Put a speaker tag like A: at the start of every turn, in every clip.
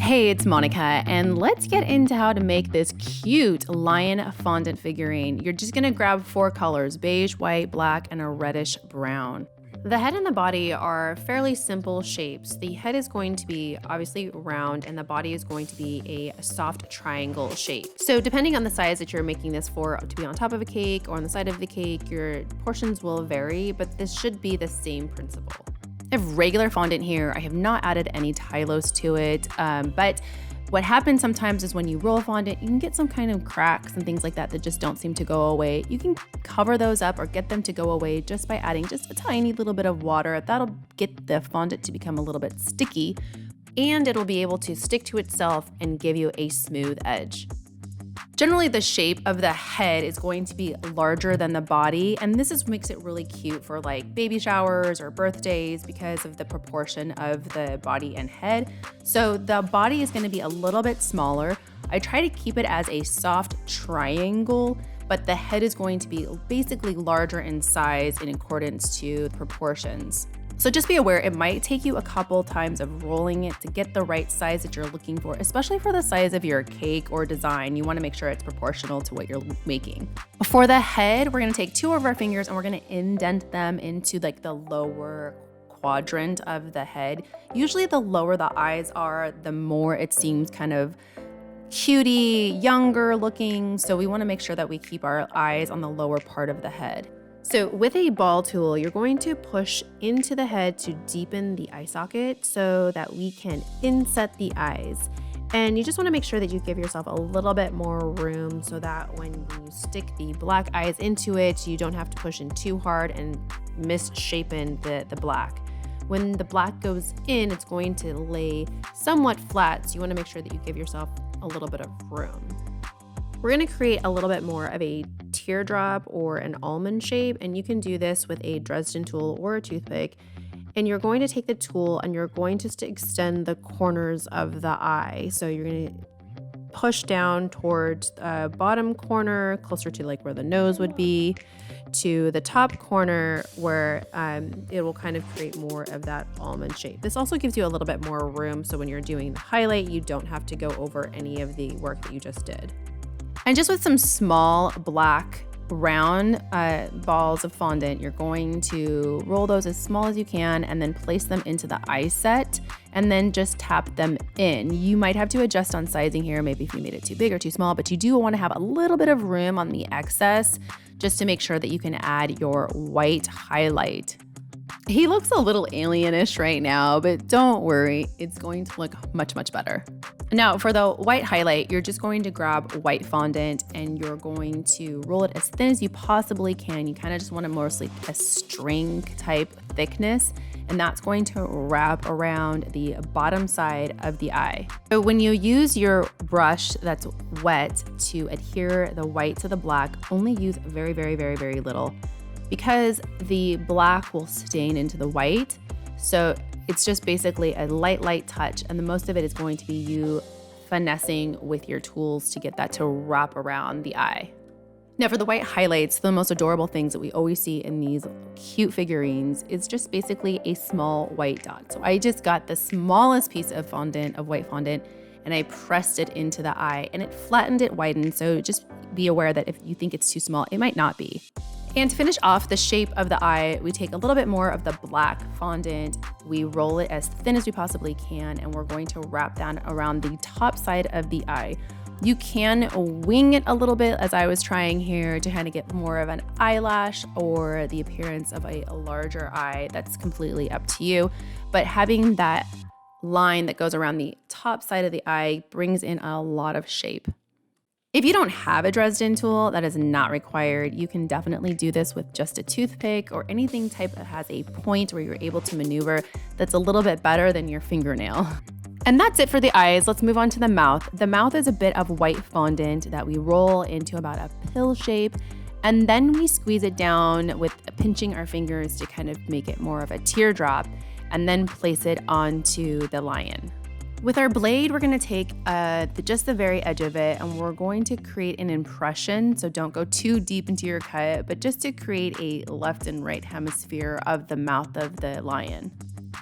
A: Hey, it's Monica, and let's get into how to make this cute lion fondant figurine. You're just gonna grab 4 colors, beige, white, black, and a reddish brown. The head and the body are fairly simple shapes. The head is going to be obviously round, and the body is going to be a soft triangle shape. So depending on the size that you're making this for, to be on top of a cake or on the side of the cake, your portions will vary, but this should be the same principle. I have regular fondant here. I have not added any Tylose to it, but what happens sometimes is when you roll fondant, you can get some kind of cracks and things like that that just don't seem to go away. You can cover those up or get them to go away just by adding just a tiny little bit of water. That'll get the fondant to become a little bit sticky, and it'll be able to stick to itself and give you a smooth edge. Generally, the shape of the head is going to be larger than the body, and this makes it really cute for like baby showers or birthdays because of the proportion of the body and head. So the body is going to be a little bit smaller. I try to keep it as a soft triangle, but the head is going to be basically larger in size in accordance to the proportions. So just be aware, it might take you a couple times of rolling it to get the right size that you're looking for, especially for the size of your cake or design. You want to make sure it's proportional to what you're making. For the head, we're going to take 2 of our fingers and we're going to indent them into like the lower quadrant of the head. Usually the lower the eyes are, the more it seems kind of cutie, younger looking. So we want to make sure that we keep our eyes on the lower part of the head. So with a ball tool, you're going to push into the head to deepen the eye socket so that we can inset the eyes. And you just want to make sure that you give yourself a little bit more room so that when you stick the black eyes into it, you don't have to push in too hard and misshapen the black. When the black goes in, it's going to lay somewhat flat, so you want to make sure that you give yourself a little bit of room. We're going to create a little bit more of a teardrop or an almond shape, and you can do this with a Dresden tool or a toothpick. And you're going to take the tool and you're going to extend the corners of the eye. So you're going to push down towards the bottom corner, closer to like where the nose would be, to the top corner where it will kind of create more of that almond shape. This also gives you a little bit more room, so when you're doing the highlight, you don't have to go over any of the work that you just did. And just with some small black round balls of fondant, you're going to roll those as small as you can and then place them into the eye set and then just tap them in. You might have to adjust on sizing here, maybe if you made it too big or too small, but you do want to have a little bit of room on the excess just to make sure that you can add your white highlight. He looks a little alienish right now, but don't worry, it's going to look much, much better. Now for the white highlight, you're just going to grab white fondant and you're going to roll it as thin as you possibly can. You kind of just want to mostly a string type thickness, and that's going to wrap around the bottom side of the eye. So when you use your brush that's wet to adhere the white to the black, only use very, very, very, very little, because the black will stain into the white. So it's just basically a light touch, and the most of it is going to be you finessing with your tools to get that to wrap around the eye. Now for the white highlights, the most adorable things that we always see in these cute figurines is just basically a small white dot. So I just got the smallest piece of fondant, of white fondant, and I pressed it into the eye and it flattened it, widened. So just be aware that if you think it's too small, it might not be. And to finish off the shape of the eye, we take a little bit more of the black fondant, we roll it as thin as we possibly can, and we're going to wrap that around the top side of the eye. You can wing it a little bit, as I was trying here, to kind of get more of an eyelash or the appearance of a larger eye. That's completely up to you. But having that line that goes around the top side of the eye brings in a lot of shape. If you don't have a Dresden tool, that is not required. You can definitely do this with just a toothpick or anything type that has a point where you're able to maneuver that's a little bit better than your fingernail. And that's it for the eyes. Let's move on to the mouth. The mouth is a bit of white fondant that we roll into about a pill shape, and then we squeeze it down with pinching our fingers to kind of make it more of a teardrop, and then place it onto the lion. With our blade, we're going to take just the very edge of it, and we're going to create an impression. So don't go too deep into your cut, but just to create a left and right hemisphere of the mouth of the lion.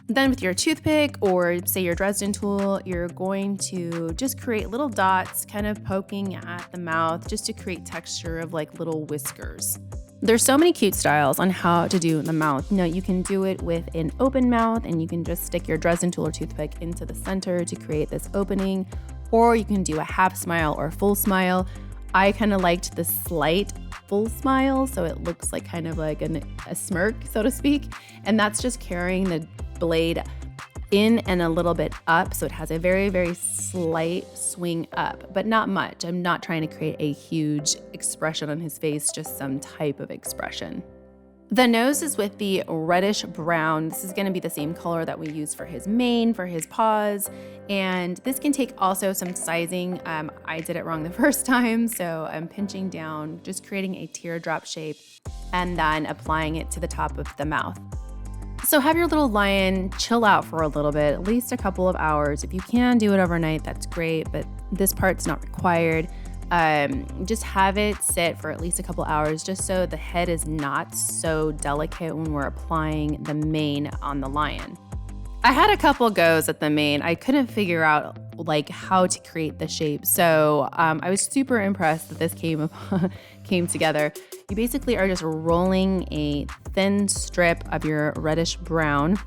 A: Then with your toothpick or say your Dresden tool, you're going to just create little dots kind of poking at the mouth just to create texture of like little whiskers. There's so many cute styles on how to do the mouth. You can do it with an open mouth and you can just stick your Dresden tool or toothpick into the center to create this opening, or you can do a half smile or a full smile. I kind of liked the slight full smile, so it looks like kind of like a smirk, so to speak. And that's just carrying the blade in and a little bit up, so it has a very, very slight swing up, but not much. I'm not trying to create a huge expression on his face, just some type of expression. The nose is with the reddish brown. This is going to be the same color that we use for his mane, for his paws, and this can take also some sizing. I did it wrong the first time, so I'm pinching down, just creating a teardrop shape, and then applying it to the top of the mouth. So have your little lion chill out for a little bit, at least a couple of hours. If you can do it overnight, that's great, but this part's not required. Just have it sit for at least a couple hours just so the head is not so delicate when we're applying the mane on the lion. I had a couple goes at the mane. I couldn't figure out like how to create the shape. So I was super impressed that this came together. You basically are just rolling a thin strip of your reddish brown,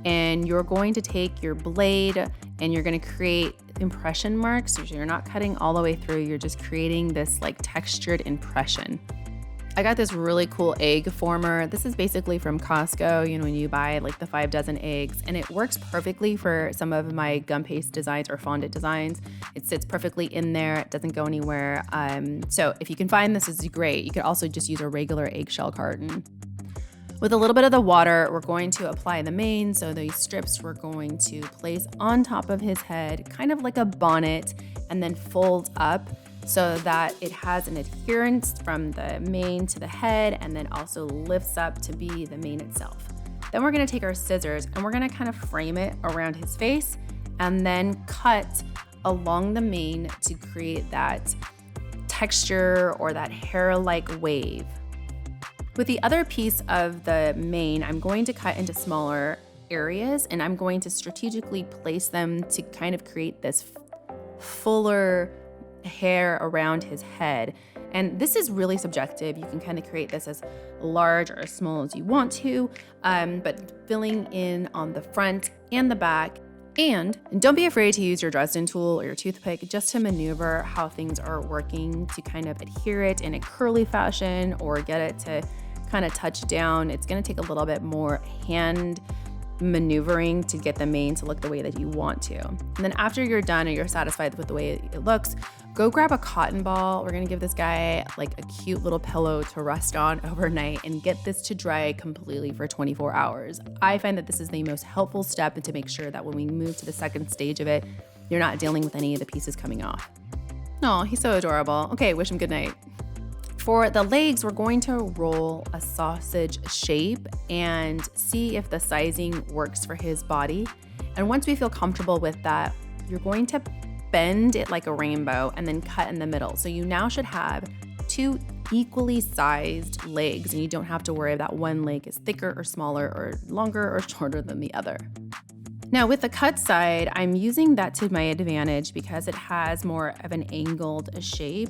A: and you're going to take your blade and you're going to create impression marks. So you're not cutting all the way through, you're just creating this like textured impression. I got this really cool egg former. This is basically from Costco, when you buy like the 5 dozen eggs, and it works perfectly for some of my gum paste designs or fondant designs. It sits perfectly in there. It doesn't go anywhere. So if you can find this, is great. You could also just use a regular eggshell carton. With a little bit of the water, we're going to apply the mane. So these strips we're going to place on top of his head, kind of like a bonnet, and then fold up so that it has an adherence from the mane to the head and then also lifts up to be the mane itself. Then we're gonna take our scissors and we're gonna kind of frame it around his face and then cut along the mane to create that texture or that hair-like wave. With the other piece of the mane, I'm going to cut into smaller areas and I'm going to strategically place them to kind of create this fuller hair around his head. And this is really subjective. You can kind of create this as large or as small as you want to, but filling in on the front and the back. And don't be afraid to use your Dresden tool or your toothpick just to maneuver how things are working to kind of adhere it in a curly fashion or get it to kind of touch down. It's going to take a little bit more hand maneuvering to get the mane to look the way that you want to. And then after you're done and you're satisfied with the way it looks, go grab a cotton ball. We're gonna give this guy like a cute little pillow to rest on overnight and get this to dry completely for 24 hours. I find that this is the most helpful step to make sure that when we move to the second stage of it, you're not dealing with any of the pieces coming off. Oh, he's so adorable. Okay, wish him good night. For the legs, we're going to roll a sausage shape and see if the sizing works for his body. And once we feel comfortable with that, you're going to bend it like a rainbow and then cut in the middle. So you now should have 2 equally sized legs and you don't have to worry that one leg is thicker or smaller or longer or shorter than the other. Now with the cut side, I'm using that to my advantage because it has more of an angled shape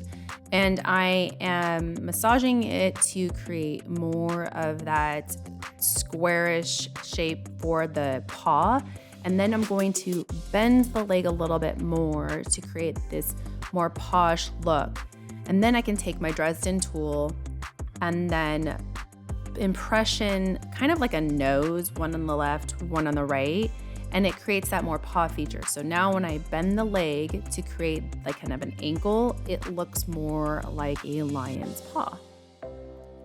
A: and I am massaging it to create more of that squarish shape for the paw. And then I'm going to bend the leg a little bit more to create this more posh look. And then I can take my Dresden tool and then impression kind of like a nose, one on the left, one on the right. And it creates that more paw feature. So now when I bend the leg to create like kind of an ankle, it looks more like a lion's paw.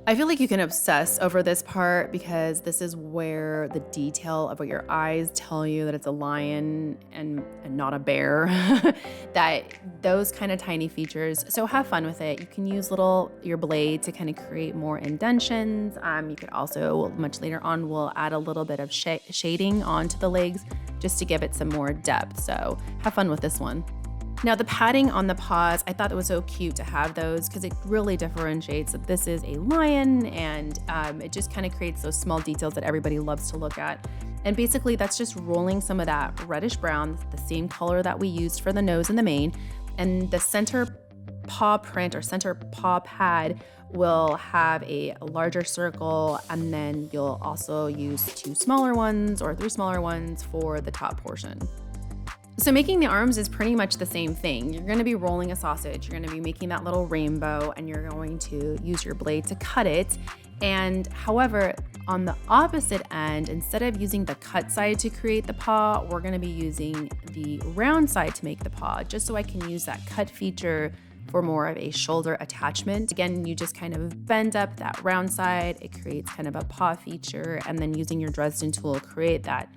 A: I feel like you can obsess over this part because this is where the detail of what your eyes tell you that it's a lion and not a bear, that those kind of tiny features. So have fun with it. You can use your blade to kind of create more indentions. You could also, much later on, we'll add a little bit of shading onto the legs just to give it some more depth. So have fun with this one. Now the padding on the paws, I thought it was so cute to have those because it really differentiates that this is a lion, and it just kind of creates those small details that everybody loves to look at. And basically that's just rolling some of that reddish brown, the same color that we used for the nose and the mane, and the center paw print or center paw pad will have a larger circle, and then you'll also use 2 smaller ones or 3 smaller ones for the top portion. So making the arms is pretty much the same thing. You're gonna be rolling a sausage, you're gonna be making that little rainbow, and you're going to use your blade to cut it. And however, on the opposite end, instead of using the cut side to create the paw, we're gonna be using the round side to make the paw, just so I can use that cut feature for more of a shoulder attachment. Again, you just kind of bend up that round side, it creates kind of a paw feature, and then using your Dresden tool, create that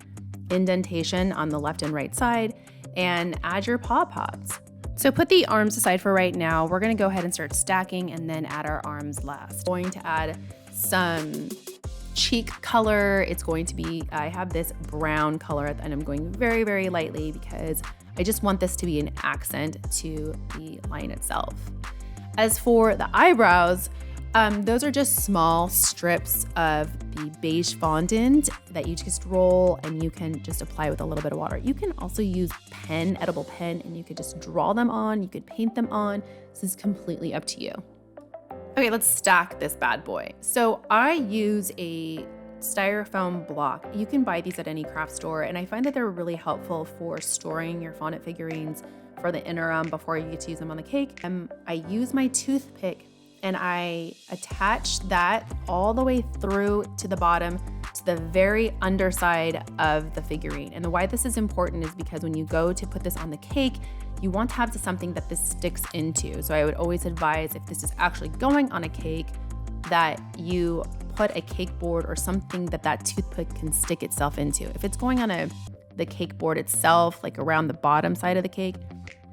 A: indentation on the left and right side, and add your paw pads. So put the arms aside for right now. We're gonna go ahead and start stacking and then add our arms last. Going to add some cheek color. It's going to be, I have this brown color and I'm going very, very lightly because I just want this to be an accent to the lion itself. As for the eyebrows, those are just small strips of the beige fondant that you just roll and you can just apply with a little bit of water. You can also use pen, edible pen, and you could just draw them on, you could paint them on. This is completely up to you. Okay, let's stack this bad boy. So I use a styrofoam block. You can buy these at any craft store, and I find that they're really helpful for storing your fondant figurines for the interim before you get to use them on the cake. I use my toothpick and I attach that all the way through to the bottom, to the very underside of the figurine. And why this is important is because when you go to put this on the cake, you want to have something that this sticks into. So I would always advise, if this is actually going on a cake, that you put a cake board or something that toothpick can stick itself into. If it's going on the cake board itself, like around the bottom side of the cake,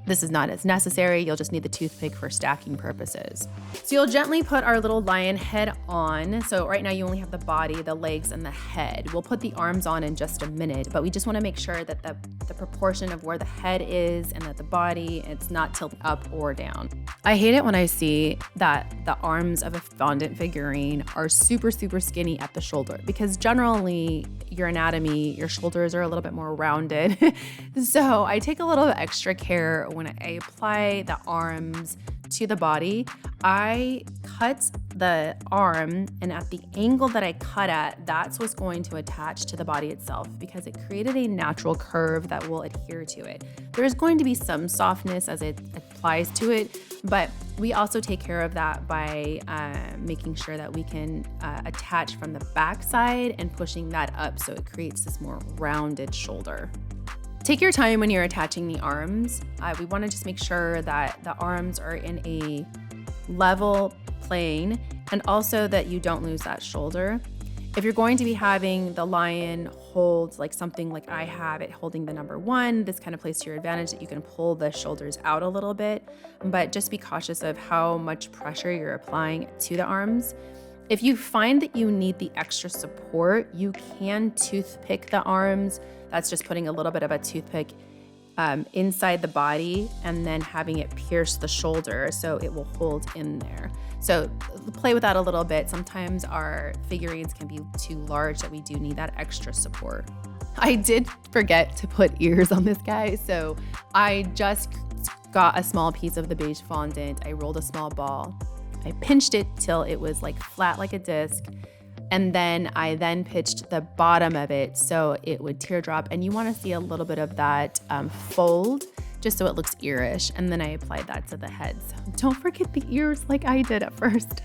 A: this is not as necessary. You'll just need the toothpick for stacking purposes. So you'll gently put our little lion head on. So right now you only have the body, the legs, and the head. We'll put the arms on in just a minute, but we just wanna make sure that the proportion of where the head is and that the body, it's not tilted up or down. I hate it when I see that the arms of a fondant figurine are super, super skinny at the shoulder, because generally your anatomy, your shoulders are a little bit more rounded. So I take a little extra care when I apply the arms to the body. I cut the arm, and at the angle that I cut at, that's what's going to attach to the body itself, because it created a natural curve that will adhere to it. There's going to be some softness as it applies to it, but we also take care of that by making sure that we can attach from the back side and pushing that up so it creates this more rounded shoulder. Take your time when you're attaching the arms. We want to just make sure that the arms are in a level plane, and also that you don't lose that shoulder. If you're going to be having the lion hold like something like I have it holding the number 1, this kind of plays to your advantage that you can pull the shoulders out a little bit, but just be cautious of how much pressure you're applying to the arms. If you find that you need the extra support, you can toothpick the arms. That's just putting a little bit of a toothpick inside the body and then having it pierce the shoulder so it will hold in there. So play with that a little bit. Sometimes our figurines can be too large that we do need that extra support. I did forget to put ears on this guy, so I just got a small piece of the beige fondant. I rolled a small ball. I pinched it till it was like flat like a disc, and then I pitched the bottom of it so it would teardrop, and you want to see a little bit of that fold just so it looks earish, and then I applied that to the head. So don't forget the ears like I did at first.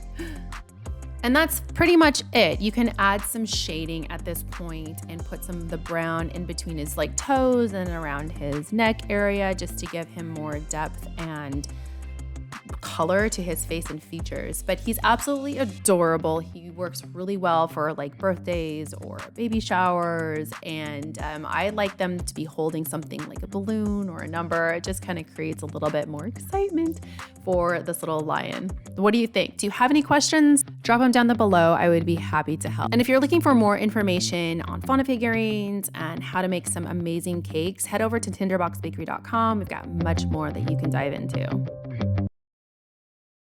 A: And that's pretty much it. You can add some shading at this point and put some of the brown in between his like toes and around his neck area just to give him more depth and color to his face and features, but he's absolutely adorable. He works really well for like birthdays or baby showers, and I like them to be holding something like a balloon or a number. It just kind of creates a little bit more excitement for this little lion. What do you think? Do you have any questions? Drop them down below. I would be happy to help. And if you're looking for more information on fondant figurines and how to make some amazing cakes, head over to tinderboxbakery.com. We've got much more that you can dive into.